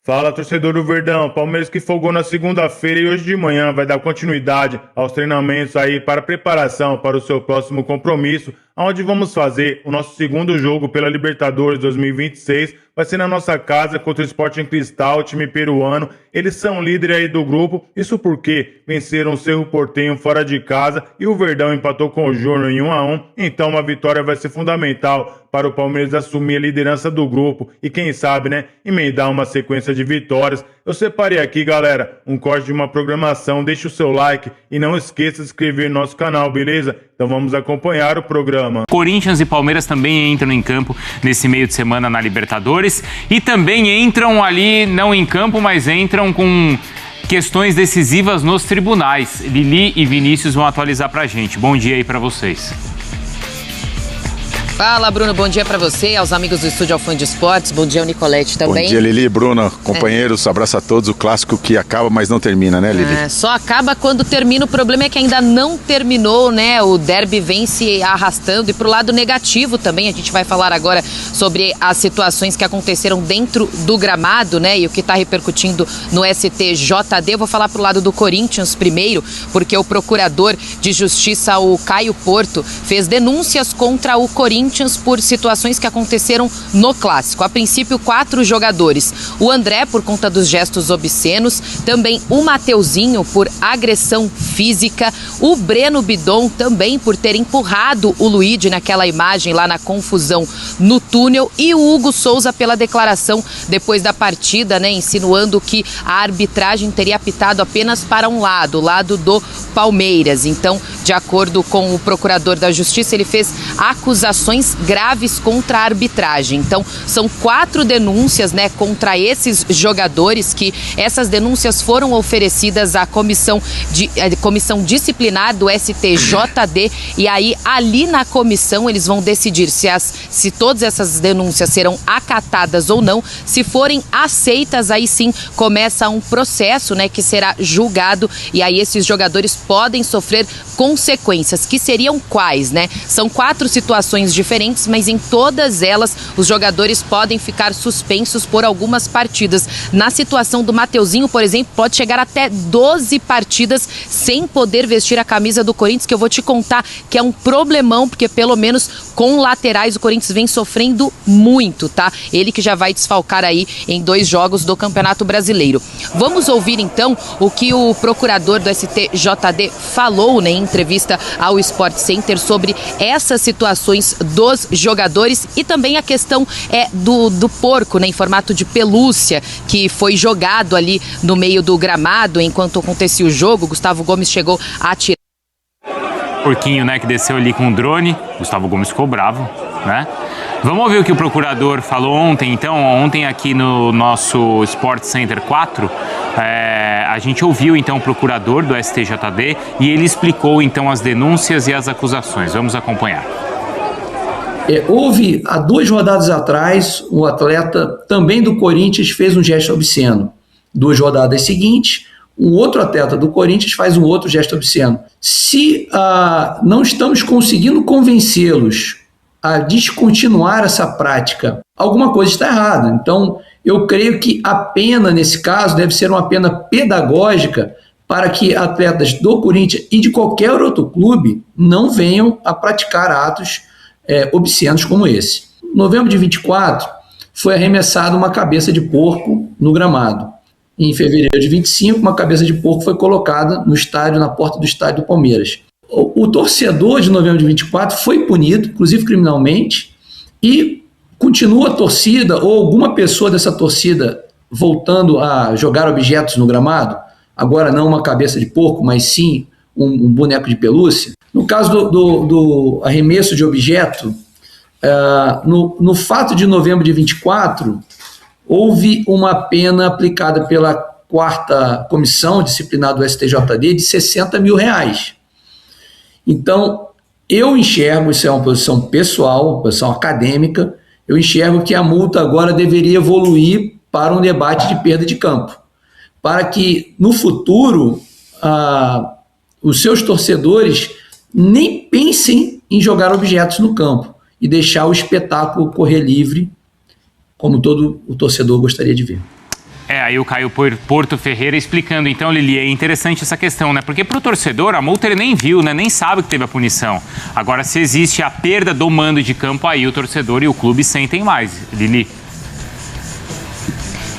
Fala, torcedor do Verdão. Palmeiras que folgou na segunda-feira e hoje de manhã vai dar continuidade aos treinamentos aí para preparação para o seu próximo compromisso, onde vamos fazer o nosso segundo jogo pela Libertadores 2026. Vai ser na nossa casa contra o Sporting Cristal, time peruano. Eles são líderes aí do grupo, isso porque venceram o Cerro Porteño fora de casa e o Verdão empatou com o Júnior em 1-1. Então uma vitória vai ser fundamental para o Palmeiras assumir a liderança do grupo e quem sabe, né, emendar uma sequência de vitórias. Eu separei aqui, galera, um corte de uma programação. Deixa o seu like e não esqueça de se inscrever no nosso canal, beleza? Então vamos acompanhar o programa. Corinthians e Palmeiras também entram em campo nesse meio de semana na Libertadores e também entram ali, não em campo, mas entram com questões decisivas nos tribunais. Lili e Vinícius vão atualizar pra gente. Bom dia aí pra vocês. Fala, Bruno, bom dia pra você, aos amigos do Estúdio Alfã de Esportes, bom dia, Nicolete também. Bom dia, Lili, Bruno, companheiros, abraço a todos, o clássico que acaba, mas não termina, né, Lili? Só acaba quando termina, o problema é que ainda não terminou, né, o derby vem se arrastando e pro lado negativo também, a gente vai falar agora sobre as situações que aconteceram dentro do gramado, né, e o que tá repercutindo no STJD. Eu vou falar pro lado do Corinthians primeiro, porque o procurador de justiça, o Caio Porto, fez denúncias contra o Corinthians por situações que aconteceram no clássico. A princípio, 4 jogadores. O André, por conta dos gestos obscenos, também o Mateuzinho, por agressão física, o Breno Bidon, também por ter empurrado o Luigi naquela imagem lá na confusão no túnel, e o Hugo Souza pela declaração depois da partida, né, insinuando que a arbitragem teria apitado apenas para um lado, o lado do Palmeiras. Então, de acordo com o procurador da Justiça, ele fez acusações graves contra a arbitragem. Então, são 4 denúncias, né, contra esses jogadores, que essas denúncias foram oferecidas à comissão disciplinar do STJD, e aí ali na comissão eles vão decidir se todas essas denúncias serão acatadas ou não. Se forem aceitas, aí sim começa um processo, né, que será julgado, e aí esses jogadores podem sofrer consequências, que seriam quais, né? São 4 situações diferentes, mas em todas elas os jogadores podem ficar suspensos por algumas partidas. Na situação do Mateuzinho, por exemplo, pode chegar até 12 partidas sem poder vestir a camisa do Corinthians, que eu vou te contar que é um problemão, porque pelo menos com laterais o Corinthians vem sofrendo muito, tá? Ele que já vai desfalcar aí em 2 jogos do Campeonato Brasileiro. Vamos ouvir então o que o procurador do STJD falou, né, em entrevista ao Sport Center sobre essas situações dos jogadores e também a questão do porco, né, em formato de pelúcia, que foi jogado ali no meio do gramado enquanto acontecia o jogo. Gustavo Gomes chegou a atirar. Porquinho, né, que desceu ali com o drone. Gustavo Gomes ficou bravo, né? Vamos ouvir o que o procurador falou ontem. Então, ontem aqui no nosso Sport Center 4, a gente ouviu então o procurador do STJD e ele explicou então as denúncias e as acusações. Vamos acompanhar. Houve, há 2 rodadas atrás, um atleta também do Corinthians fez um gesto obsceno. 2 rodadas seguintes, um outro atleta do Corinthians faz um outro gesto obsceno. Se não estamos conseguindo convencê-los a descontinuar essa prática, alguma coisa está errada. Então, eu creio que a pena, nesse caso, deve ser uma pena pedagógica para que atletas do Corinthians e de qualquer outro clube não venham a praticar atos obscenos como esse. Em novembro de 24, foi arremessada uma cabeça de porco no gramado. Em fevereiro de 25, uma cabeça de porco foi colocada no estádio, na porta do estádio do Palmeiras. O torcedor de novembro de 24 foi punido, inclusive criminalmente, e continua a torcida ou alguma pessoa dessa torcida voltando a jogar objetos no gramado, agora não uma cabeça de porco, mas sim um boneco de pelúcia. No caso do arremesso de objeto, no fato de novembro de 24, houve uma pena aplicada pela 4ª Comissão Disciplinar do STJD de R$60 mil. Então, eu enxergo, isso é uma posição pessoal, uma posição acadêmica, eu enxergo que a multa agora deveria evoluir para um debate de perda de campo, para que no futuro os seus torcedores nem pensem em jogar objetos no campo e deixar o espetáculo correr livre, como todo o torcedor gostaria de ver. Aí o Caio Porto Ferreira explicando. Então, Lili, é interessante essa questão, né? Porque pro torcedor, a multa ele nem viu, né? Nem sabe que teve a punição. Agora, se existe a perda do mando de campo, aí o torcedor e o clube sentem mais. Lili.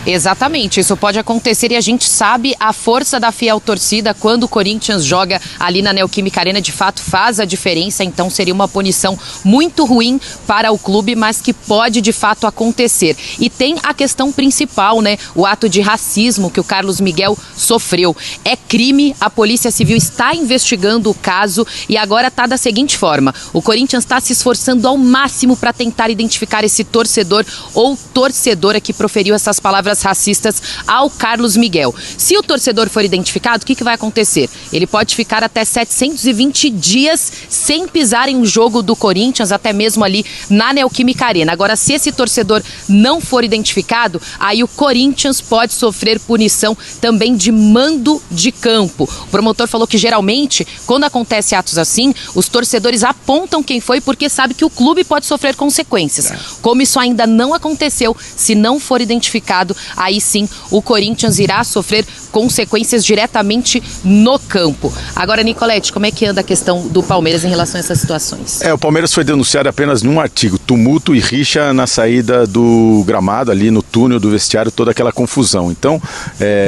Exatamente, isso pode acontecer e a gente sabe a força da fiel torcida quando o Corinthians joga ali na Neoquímica Arena, de fato faz a diferença, então seria uma punição muito ruim para o clube, mas que pode de fato acontecer. E tem a questão principal, né, o ato de racismo que o Carlos Miguel sofreu. É crime, a Polícia Civil está investigando o caso e agora está da seguinte forma, o Corinthians está se esforçando ao máximo para tentar identificar esse torcedor ou torcedora que proferiu essas palavras racistas ao Carlos Miguel. Se o torcedor for identificado, o que vai acontecer? Ele pode ficar até 720 dias sem pisar em um jogo do Corinthians, até mesmo ali na Neoquímica Arena. Agora, se esse torcedor não for identificado, aí o Corinthians pode sofrer punição também de mando de campo. O promotor falou que geralmente, quando acontece atos assim, os torcedores apontam quem foi porque sabe que o clube pode sofrer consequências. Como isso ainda não aconteceu, se não for identificado, aí sim o Corinthians irá sofrer consequências diretamente no campo. Agora, Nicolete, como é que anda a questão do Palmeiras em relação a essas situações? O Palmeiras foi denunciado apenas em um artigo, tumulto e rixa na saída do gramado, ali no túnel do vestiário, toda aquela confusão. Então,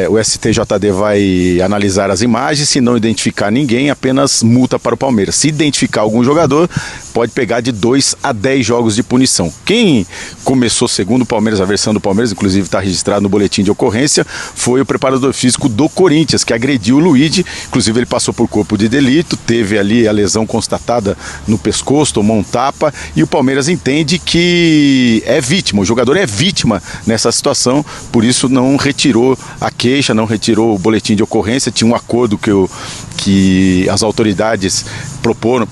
o STJD vai analisar as imagens, se não identificar ninguém, apenas multa para o Palmeiras. Se identificar algum jogador, pode pegar de 2 a 10 jogos de punição. Quem começou, segundo o Palmeiras, a versão do Palmeiras, inclusive está registrado no boletim de ocorrência, foi o preparador físico do Corinthians, que agrediu o Luigi, inclusive ele passou por corpo de delito, teve ali a lesão constatada no pescoço, tomou um tapa, e o Palmeiras entende que é vítima, o jogador é vítima nessa situação, por isso não retirou a queixa, não retirou o boletim de ocorrência, tinha um acordo que as autoridades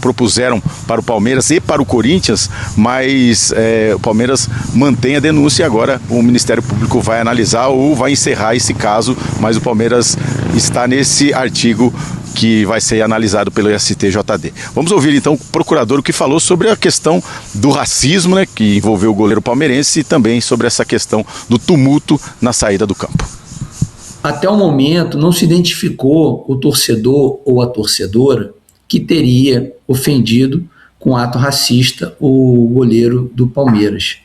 propuseram para o Palmeiras e para o Corinthians, mas o Palmeiras mantém a denúncia e agora o Ministério Público vai analisar ou vai encerrar esse caso, mas o Palmeiras está nesse artigo que vai ser analisado pelo STJD. Vamos ouvir então o procurador o que falou sobre a questão do racismo, né, que envolveu o goleiro palmeirense, e também sobre essa questão do tumulto na saída do campo. Até o momento não se identificou o torcedor ou a torcedora que teria ofendido com ato racista o goleiro do Palmeiras.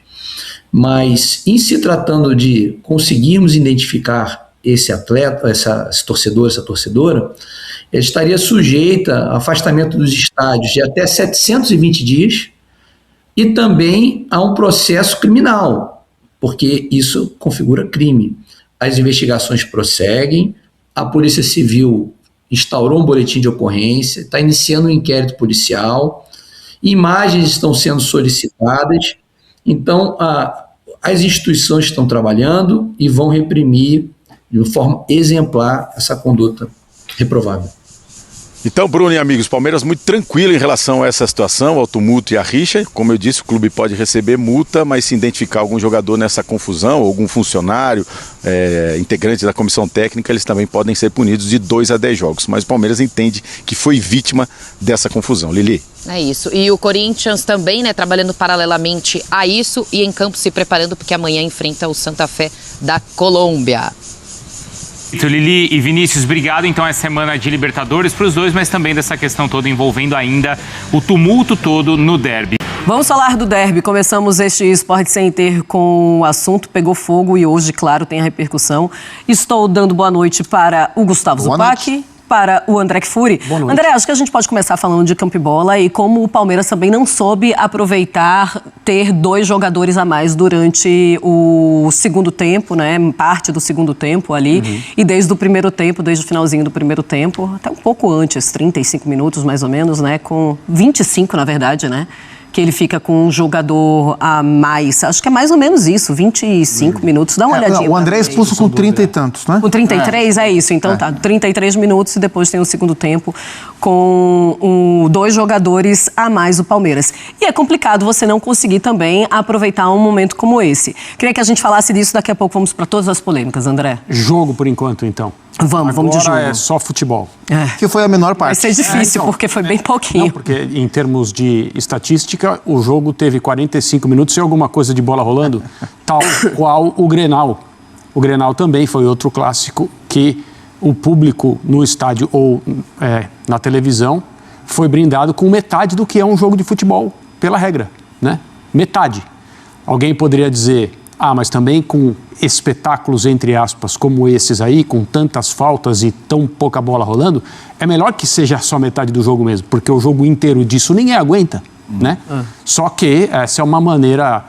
Mas em se tratando de conseguirmos identificar esse atleta, esse torcedor, essa torcedora, ele estaria sujeita a afastamento dos estádios de até 720 dias e também a um processo criminal, porque isso configura crime. As investigações prosseguem, a Polícia Civil instaurou um boletim de ocorrência, está iniciando um inquérito policial, imagens estão sendo solicitadas, então as instituições estão trabalhando e vão reprimir de forma exemplar essa conduta reprovável. Então, Bruno e amigos, Palmeiras muito tranquilo em relação a essa situação, ao tumulto e à rixa. Como eu disse, o clube pode receber multa, mas se identificar algum jogador nessa confusão, ou algum funcionário, integrante da comissão técnica, eles também podem ser punidos de 2 a 10 jogos. Mas o Palmeiras entende que foi vítima dessa confusão. Lili. É isso. E o Corinthians também, né, trabalhando paralelamente a isso e em campo se preparando porque amanhã enfrenta o Santa Fé da Colômbia. Lili e Vinícius, obrigado. Então é semana de Libertadores para os dois, mas também dessa questão toda envolvendo ainda o tumulto todo no derby. Vamos falar do derby. Começamos este Sport Center com o assunto pegou fogo e hoje, claro, tem a repercussão. Estou dando boa noite para o Gustavo Zupac, para o André Kfouri. André, acho que a gente pode começar falando de campo e bola e como o Palmeiras também não soube aproveitar ter 2 jogadores a mais durante o segundo tempo, né? Parte do segundo tempo ali. E desde o primeiro tempo, desde o finalzinho do primeiro tempo, até um pouco antes, 35 minutos mais ou menos, né? Com 25, na verdade, né? Que ele fica com um jogador a mais. Acho que é mais ou menos isso, 25 minutos. Dá uma olhadinha. O André é expulso com 30 e tantos, né? Com 33, é isso. Então tá, 33 minutos e depois tem o segundo tempo com 2 jogadores a mais do Palmeiras. E é complicado você não conseguir também aproveitar um momento como esse. Queria que a gente falasse disso, daqui a pouco vamos para todas as polêmicas, André. Jogo por enquanto, então. Vamos de jogo. Agora é só futebol. Que foi a menor parte. Vai ser difícil, porque foi bem pouquinho. Não, porque em termos de estatística, o jogo teve 45 minutos e alguma coisa de bola rolando, tal qual o Grenal. O Grenal também foi outro clássico que o público no estádio ou na televisão foi brindado com metade do que é um jogo de futebol, pela regra, né? Metade. Alguém poderia dizer, mas também com espetáculos, entre aspas, como esses aí, com tantas faltas e tão pouca bola rolando, é melhor que seja só metade do jogo mesmo, porque o jogo inteiro disso ninguém aguenta, né? Só que essa é uma maneira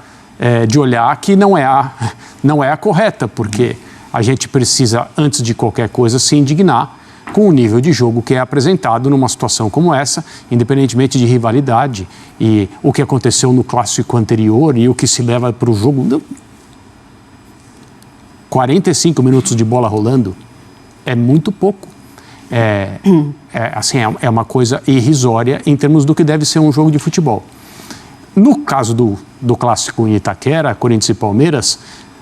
de olhar que não é a correta, porque a gente precisa, antes de qualquer coisa, se indignar com o nível de jogo que é apresentado numa situação como essa, independentemente de rivalidade e o que aconteceu no clássico anterior e o que se leva para o jogo. 45 minutos de bola rolando é muito pouco. É uma coisa irrisória em termos do que deve ser um jogo de futebol. No caso do clássico em Itaquera, Corinthians e Palmeiras,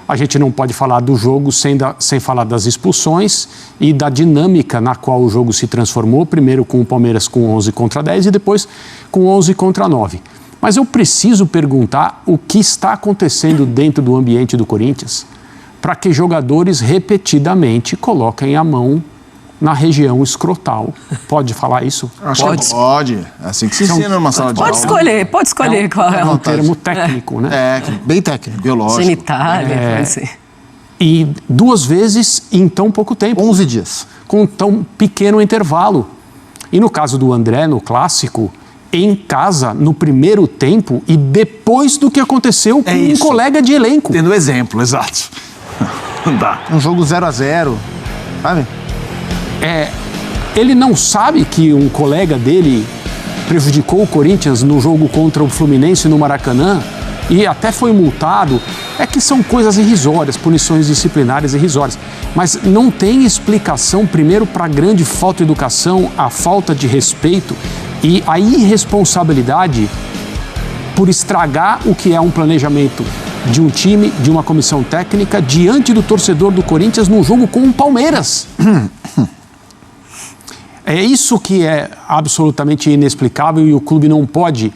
a gente não pode falar do jogo sem falar das expulsões e da dinâmica na qual o jogo se transformou, primeiro com o Palmeiras com 11 contra 10 e depois com 11 contra 9. Mas eu preciso perguntar o que está acontecendo dentro do ambiente do Corinthians para que jogadores repetidamente coloquem a mão na região escrotal. Pode falar isso? Pode. É assim que se ensina numa sala de aula. Pode escolher qual é um termo técnico, né? Bem técnico. Biológico. Genitália, pode ser. E 2 vezes em tão pouco tempo. 11 dias. Com tão pequeno intervalo. E no caso do André, no clássico, em casa, no primeiro tempo e depois do que aconteceu com um colega de elenco. Tendo exemplo, exato. Não dá. Um jogo 0-0, sabe? Ele não sabe que um colega dele prejudicou o Corinthians no jogo contra o Fluminense no Maracanã e até foi multado. É que são coisas irrisórias, punições disciplinares irrisórias. Mas não tem explicação, primeiro, para a grande falta de educação, a falta de respeito e a irresponsabilidade por estragar o que é um planejamento de um time, de uma comissão técnica, diante do torcedor do Corinthians num jogo com o Palmeiras. É isso que é absolutamente inexplicável e o clube não pode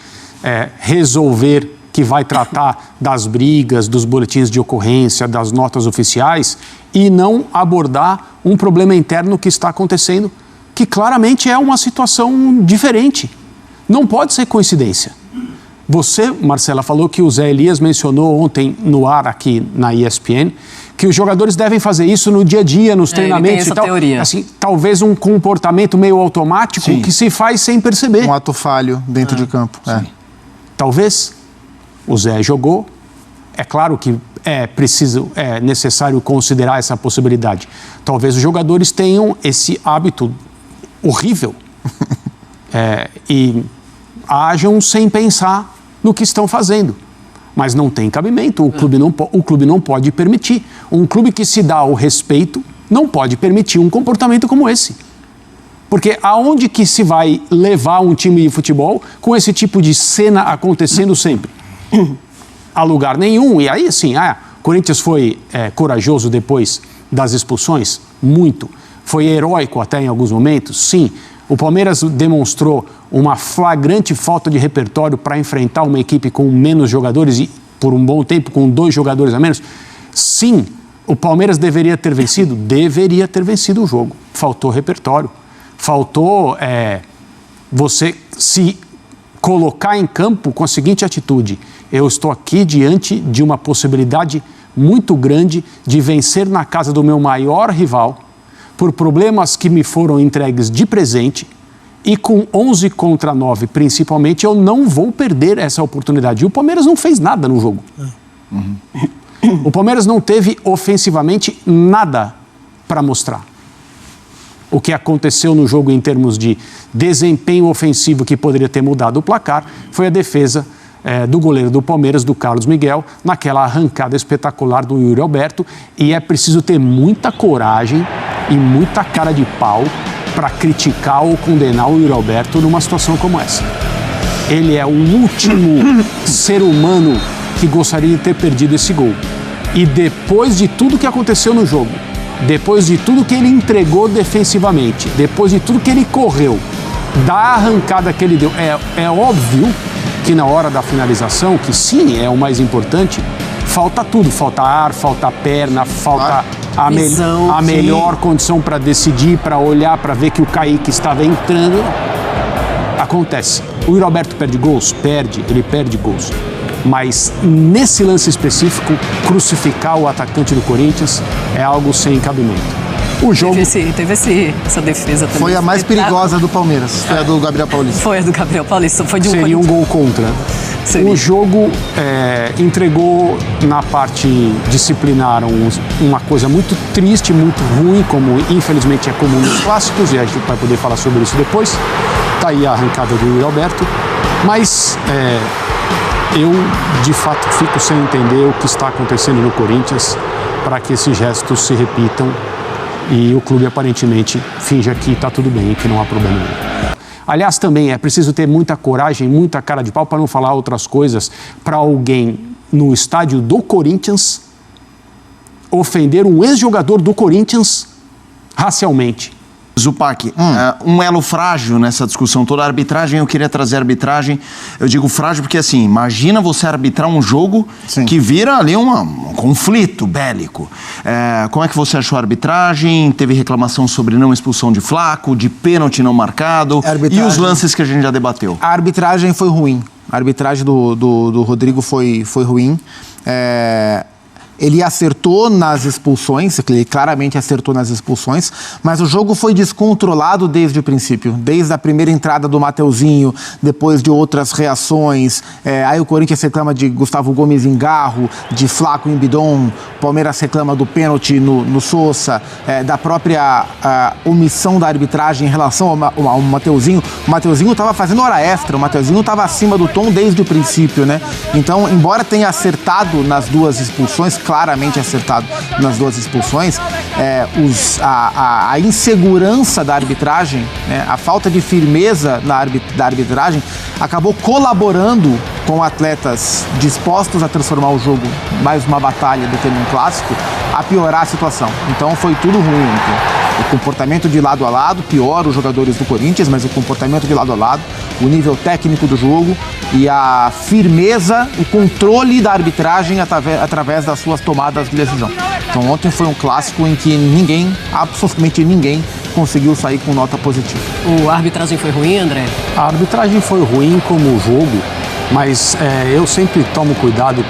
resolver que vai tratar das brigas, dos boletins de ocorrência, das notas oficiais e não abordar um problema interno que está acontecendo, que claramente é uma situação diferente. Não pode ser coincidência. Você, Marcela, falou que o Zé Elias mencionou ontem no ar aqui na ESPN que os jogadores devem fazer isso no dia a dia, nos treinamentos e tal. Teoria. Assim, talvez um comportamento meio automático que se faz sem perceber. Um ato falho dentro de campo. Talvez o Zé jogou. É claro que é necessário considerar essa possibilidade. Talvez os jogadores tenham esse hábito horrível e ajam sem pensar no que estão fazendo. Mas não tem cabimento, o clube não pode permitir. Um clube que se dá o respeito não pode permitir um comportamento como esse. Porque aonde que se vai levar um time de futebol com esse tipo de cena acontecendo sempre? A lugar nenhum. E aí, assim, o Corinthians foi corajoso depois das expulsões? Muito. Foi heróico até em alguns momentos? Sim. O Palmeiras demonstrou uma flagrante falta de repertório para enfrentar uma equipe com menos jogadores e, por um bom tempo, com 2 jogadores a menos? Sim, o Palmeiras deveria ter vencido o jogo. Faltou repertório. Faltou você se colocar em campo com a seguinte atitude: eu estou aqui diante de uma possibilidade muito grande de vencer na casa do meu maior rival, por problemas que me foram entregues de presente, e com 11 contra 9, principalmente, eu não vou perder essa oportunidade. E o Palmeiras não fez nada no jogo. O Palmeiras não teve ofensivamente nada para mostrar. O que aconteceu no jogo em termos de desempenho ofensivo que poderia ter mudado o placar foi a defesa do goleiro do Palmeiras, do Carlos Miguel, naquela arrancada espetacular do Yuri Alberto, e é preciso ter muita coragem e muita cara de pau para criticar ou condenar o Yuri Alberto numa situação como essa. Ele é o último ser humano que gostaria de ter perdido esse gol. E depois de tudo que aconteceu no jogo, depois de tudo que ele entregou defensivamente, depois de tudo que ele correu, da arrancada que ele deu, é óbvio que na hora da finalização, que sim é o mais importante, falta tudo, falta ar, falta perna, falta a melhor condição para decidir, para olhar, para ver que o Kaique estava entrando. Acontece. O Yuri Alberto perde gols? Ele perde gols. Mas nesse lance específico, crucificar o atacante do Corinthians é algo sem cabimento. O jogo... Teve essa defesa também. Foi a mais perigosa do Palmeiras, foi a do Gabriel Paulista. Foi a do Gabriel Paulista, foi de um... Seria um gol contra. Seria. O jogo entregou na parte disciplinar uma coisa muito triste, muito ruim, como infelizmente é comum nos clássicos, e a gente vai poder falar sobre isso depois. Está aí a arrancada do Yuri Alberto, mas eu de fato fico sem entender o que está acontecendo no Corinthians para que esses gestos se repitam e o clube aparentemente finja que está tudo bem e que não há problema nenhum. Aliás, também é preciso ter muita coragem, muita cara de pau para não falar outras coisas para alguém no estádio do Corinthians ofender um ex-jogador do Corinthians racialmente. Zupac, um elo frágil nessa discussão toda. A arbitragem, eu queria trazer a arbitragem. Eu digo frágil porque, assim, imagina você arbitrar um jogo que vira ali um conflito bélico. Como é que você achou a arbitragem? Teve reclamação sobre não expulsão de Flaco, de pênalti não marcado e os lances que a gente já debateu. A arbitragem foi ruim. A arbitragem do Rodrigo foi ruim. Ele acertou nas expulsões, ele claramente acertou nas expulsões, mas o jogo foi descontrolado desde o princípio, desde a primeira entrada do Mateuzinho, depois de outras reações. Aí o Corinthians reclama de Gustavo Gomes em Garro, de Flaco em Bidon, o Palmeiras reclama do pênalti no Sousa, da própria omissão da arbitragem em relação ao Mateuzinho. O Mateuzinho estava fazendo hora extra, o Mateuzinho estava acima do tom desde o princípio, né? Então, embora tenha acertado nas duas expulsões, claramente acertado nas duas expulsões, a insegurança da arbitragem, né, a falta de firmeza da arbitragem acabou colaborando com atletas dispostos a transformar o jogo mais uma batalha do que num clássico, a piorar a situação. Então foi tudo ruim ontem. O comportamento de lado a lado, pior os jogadores do Corinthians, mas o comportamento de lado a lado, o nível técnico do jogo e a firmeza, o controle da arbitragem através das suas tomadas de decisão. Então ontem foi um clássico em que ninguém, absolutamente ninguém, conseguiu sair com nota positiva. A arbitragem foi ruim, André? A arbitragem foi ruim como o jogo, mas eu sempre tomo cuidado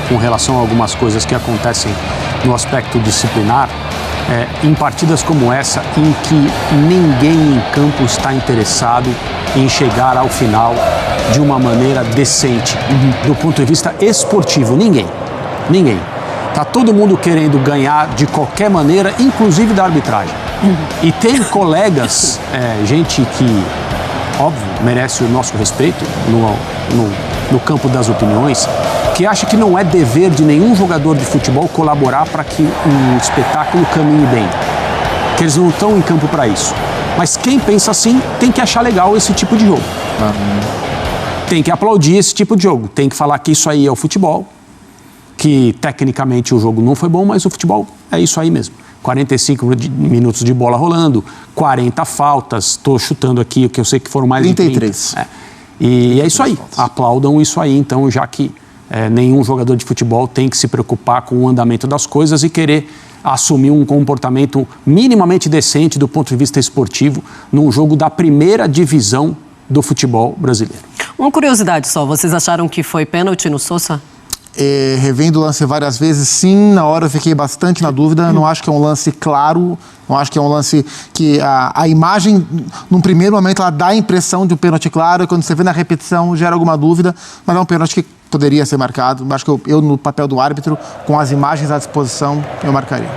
com relação a algumas coisas que acontecem no aspecto disciplinar. Em partidas como essa, em que ninguém em campo está interessado em chegar ao final de uma maneira decente, do ponto de vista esportivo. Ninguém. Está todo mundo querendo ganhar de qualquer maneira, inclusive da arbitragem. E tem colegas, gente que, óbvio, merece o nosso respeito no campo das opiniões, que acha que não é dever de nenhum jogador de futebol colaborar para que um espetáculo caminhe bem. Que eles não estão em campo para isso. Mas quem pensa assim tem que achar legal esse tipo de jogo. Tem que aplaudir esse tipo de jogo. Tem que falar que isso aí é o futebol, que tecnicamente o jogo não foi bom, mas o futebol é isso aí mesmo. 45 minutos de bola rolando, 40 faltas, estou chutando aqui, o que eu sei que foram mais 33. de 30. E é isso aí, aplaudam isso aí, então, já que nenhum jogador de futebol tem que se preocupar com o andamento das coisas e querer assumir um comportamento minimamente decente do ponto de vista esportivo num jogo da primeira divisão do futebol brasileiro. Uma curiosidade só, vocês acharam que foi pênalti no Sousa? Revendo o lance várias vezes, sim, na hora eu fiquei bastante na dúvida, não acho que é um lance claro, não acho que é um lance que a imagem, num primeiro momento, ela dá a impressão de um pênalti claro, e quando você vê na repetição gera alguma dúvida, mas é um pênalti que poderia ser marcado. Acho que eu no papel do árbitro, com as imagens à disposição, eu marcaria.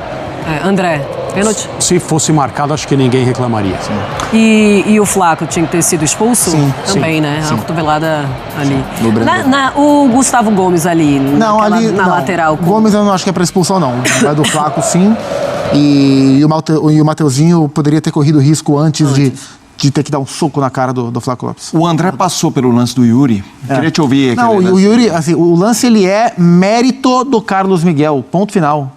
André, pênalti? Se fosse marcado, acho que ninguém reclamaria. Sim. E o Flaco tinha que ter sido expulso? Sim. Também, né? Sim. A cotovelada ali. O O Gustavo Gomes ali, na lateral. O Gomes eu não acho que é para expulsão, não. Mas do Flaco, sim. E o Mateuzinho poderia ter corrido risco antes. De ter que dar um soco na cara do Flaco Lopes. O André passou pelo lance do Yuri. Queria te ouvir. Não, o Yuri, assim, o lance ele é mérito do Carlos Miguel. Ponto final.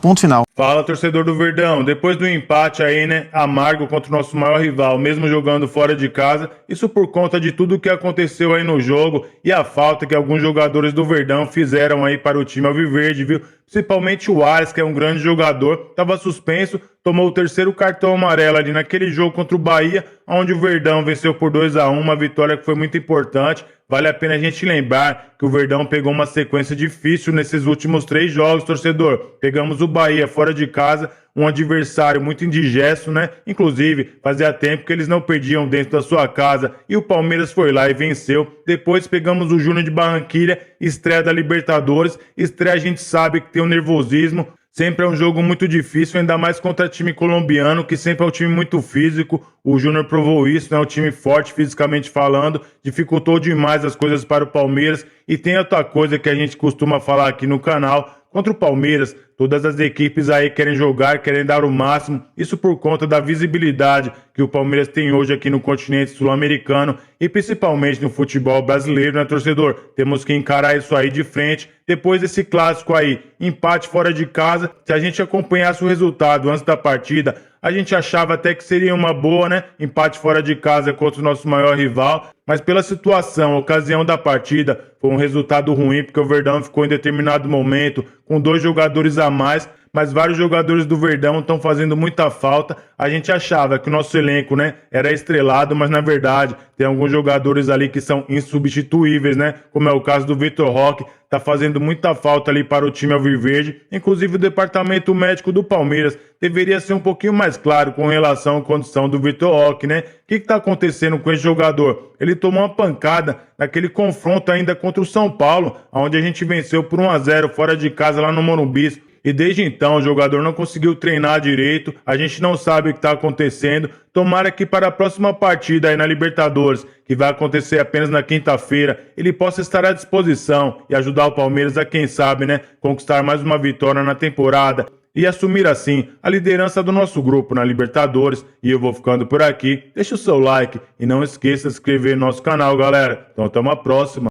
Fala, torcedor do Verdão. Depois do empate aí, né, amargo contra o nosso maior rival, mesmo jogando fora de casa, isso por conta de tudo o que aconteceu aí no jogo e a falta que alguns jogadores do Verdão fizeram aí para o time alviverde, viu? Principalmente o Ares, que é um grande jogador, estava suspenso, tomou o terceiro cartão amarelo ali naquele jogo contra o Bahia, onde o Verdão venceu por 2-1, uma vitória que foi muito importante. Vale a pena a gente lembrar que o Verdão pegou uma sequência difícil nesses últimos 3 jogos, torcedor. Pegamos o Bahia fora de casa, um adversário muito indigesto, né? Inclusive, fazia tempo que eles não perdiam dentro da sua casa e o Palmeiras foi lá e venceu. Depois pegamos o Júnior de Barranquilha, estreia da Libertadores. Estreia a gente sabe que tem um nervosismo. Sempre é um jogo muito difícil, ainda mais contra time colombiano, que sempre é um time muito físico. O Júnior provou isso, né? Um time forte fisicamente falando, dificultou demais as coisas para o Palmeiras. E tem outra coisa que a gente costuma falar aqui no canal, contra o Palmeiras, todas as equipes aí querem jogar, querem dar o máximo, isso por conta da visibilidade que o Palmeiras tem hoje aqui no continente sul-americano e principalmente no futebol brasileiro, né, torcedor? Temos que encarar isso aí de frente. Depois desse clássico aí, empate fora de casa, se a gente acompanhasse o resultado antes da partida, a gente achava até que seria uma boa, né? Empate fora de casa contra o nosso maior rival. Mas pela situação, ocasião da partida, foi um resultado ruim, porque o Verdão ficou em determinado momento com 2 jogadores a mais, mas vários jogadores do Verdão estão fazendo muita falta. A gente achava que o nosso elenco, né, era estrelado, mas na verdade tem alguns jogadores ali que são insubstituíveis, né? Como é o caso do Vitor Roque, tá fazendo muita falta ali para o time alviverde. Inclusive o departamento médico do Palmeiras deveria ser um pouquinho mais claro com relação à condição do Vitor Roque, né? O que tá acontecendo com esse jogador? Ele tomou uma pancada naquele confronto ainda contra o São Paulo, onde a gente venceu por 1-0 fora de casa lá no Morumbi. E desde então o jogador não conseguiu treinar direito, a gente não sabe o que está acontecendo. Tomara que para a próxima partida aí na Libertadores, que vai acontecer apenas na quinta-feira, ele possa estar à disposição e ajudar o Palmeiras a, quem sabe, né, conquistar mais uma vitória na temporada e assumir assim a liderança do nosso grupo na Libertadores. E eu vou ficando por aqui. Deixa o seu like e não esqueça de se inscrever no nosso canal, galera. Então até uma próxima.